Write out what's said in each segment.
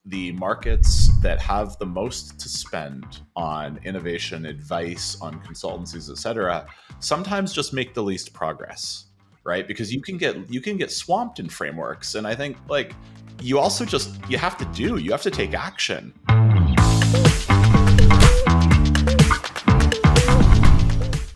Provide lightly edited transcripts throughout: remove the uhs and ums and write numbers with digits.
the markets that have the most to spend on innovation, advice, on consultancies, et cetera, sometimes just make the least progress, right? Because you can get swamped in frameworks, and I think like you have to take action.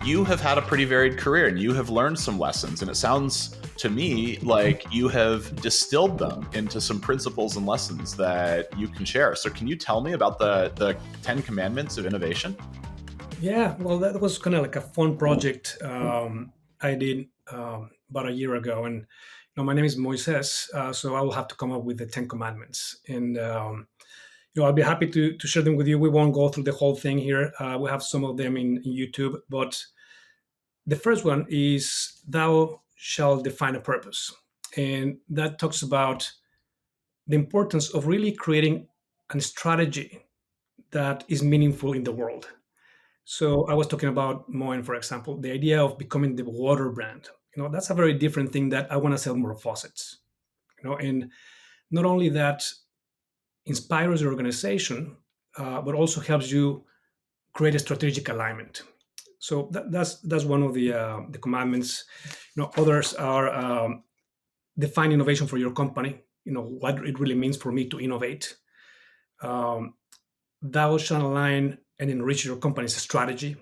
You have had a pretty varied career and you have learned some lessons, and it sounds to me like you have distilled them into some principles and lessons that you can share. So can you tell me about the 10 commandments of innovation? Yeah, well, that was kind of like a fun project I did about a year ago, and my name is Moisés, so I will have to come up with the Ten Commandments, and I'll be happy to share them with you. We won't go through the whole thing here. We have some of them in YouTube, but the first one is "Thou shalt define a purpose," and that talks about the importance of really creating a strategy that is meaningful in the world. So I was talking about Moen, for example, the idea of becoming the water brand. That's a very different thing that I want to sell more faucets. And not only that inspires your organization, but also helps you create a strategic alignment. So that's one of the commandments. Others are define innovation for your company. What it really means for me to innovate. Um, Thou shalt align and enrich your company's strategy.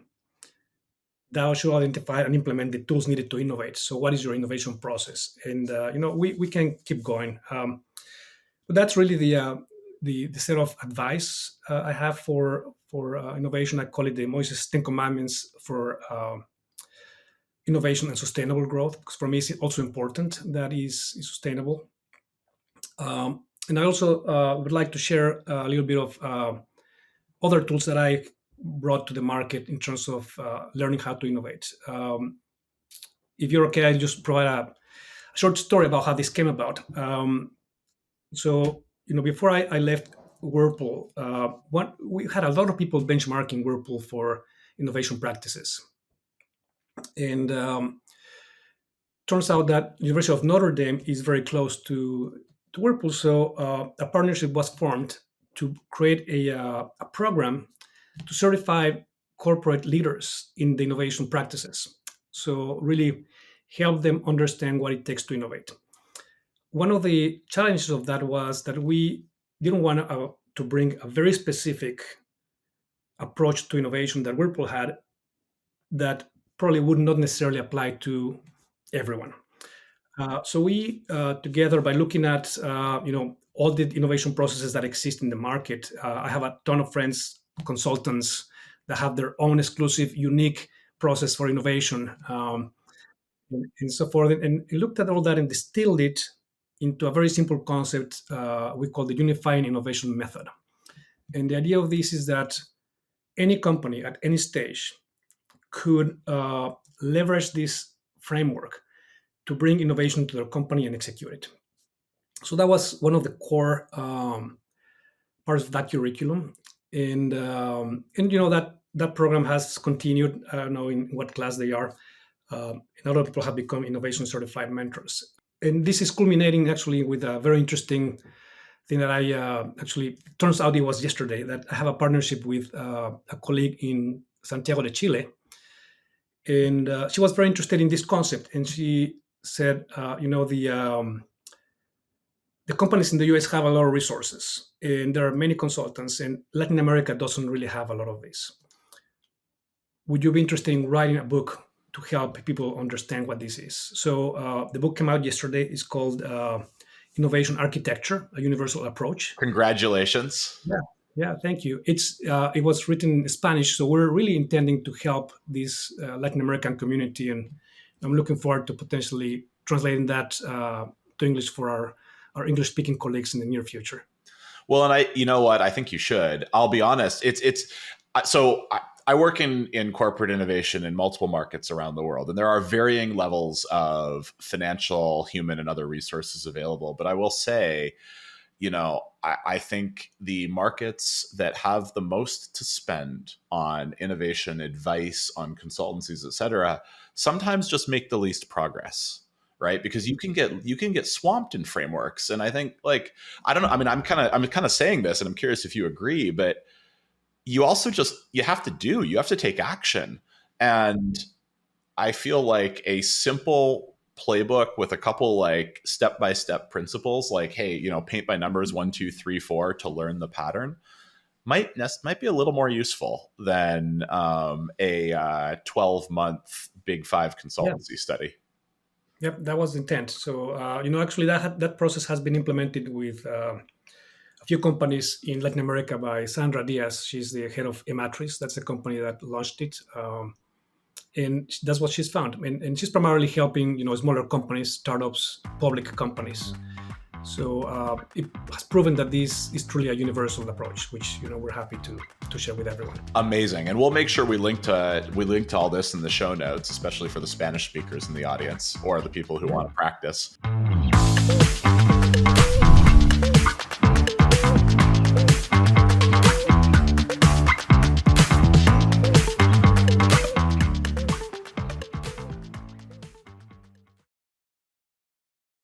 Thou shalt identify and implement the tools needed to innovate. So, what is your innovation process? And we can keep going. But that's really the set of advice I have for innovation. I call it the Moises 10 Commandments for innovation and sustainable growth. Because for me, it's also important that is sustainable. And I also would like to share a little bit of other tools that I brought to the market in terms of learning how to innovate. If you're okay, I'll just provide a short story about how this came about. Before I left Whirlpool, we had a lot of people benchmarking Whirlpool for innovation practices, and turns out that University of Notre Dame is very close to Whirlpool. So a partnership was formed to create a program to certify corporate leaders in the innovation practices. So really help them understand what it takes to innovate. One of the challenges of that was that we didn't want to bring a very specific approach to innovation that Whirlpool had that probably would not necessarily apply to everyone. So we together, by looking at all the innovation processes that exist in the market, I have a ton of friends, consultants that have their own exclusive, unique process for innovation, and so forth. And looked at all that and distilled it into a very simple concept we call the unifying innovation method. And the idea of this is that any company at any stage could leverage this framework to bring innovation to their company and execute it. So that was one of the core parts of that curriculum, and that program has continued. I don't know in what class they are. And a lot of people have become innovation certified mentors, and this is culminating actually with a very interesting thing that I actually turns out it was yesterday that I have a partnership with a colleague in Santiago de Chile, and she was very interested in this concept, and she said, the companies in the US have a lot of resources, and there are many consultants, and Latin America doesn't really have a lot of this. Would you be interested in writing a book to help people understand what this is? So the book came out yesterday. It's called Innovation Architecture: A Universal Approach. Congratulations. Yeah, yeah, thank you. It was written in Spanish, so we're really intending to help this Latin American community, and I'm looking forward to potentially translating that to English for our English-speaking colleagues in the near future. Well, and you know what? I think you should. I'll be honest. I work in corporate innovation in multiple markets around the world, and there are varying levels of financial, human, and other resources available. But I will say, I think the markets that have the most to spend on innovation, advice, on consultancies, et cetera, sometimes just make the least progress, right? Because you can get swamped in frameworks. And I think like, I don't know, I mean, I'm kind of saying this and I'm curious if you agree, but you also just, you have to you have to take action. And I feel like a simple playbook with a couple like step-by-step principles, like, hey, you know, paint by numbers 1, 2, 3, 4 to learn the pattern might be a little more useful than a 12-month Big Five Yeah. consultancy study. Yep, that was the intent. So, actually, that process has been implemented with a few companies in Latin America by Sandra Diaz. She's the head of Ematrix. That's the company that launched it. And that's what she's found. And she's primarily helping, smaller companies, startups, public companies. So it has proven that this is truly a universal approach, which we're happy to share with everyone. Amazing, and we'll make sure we link to all this in the show notes, especially for the Spanish speakers in the audience or the people who want to practice.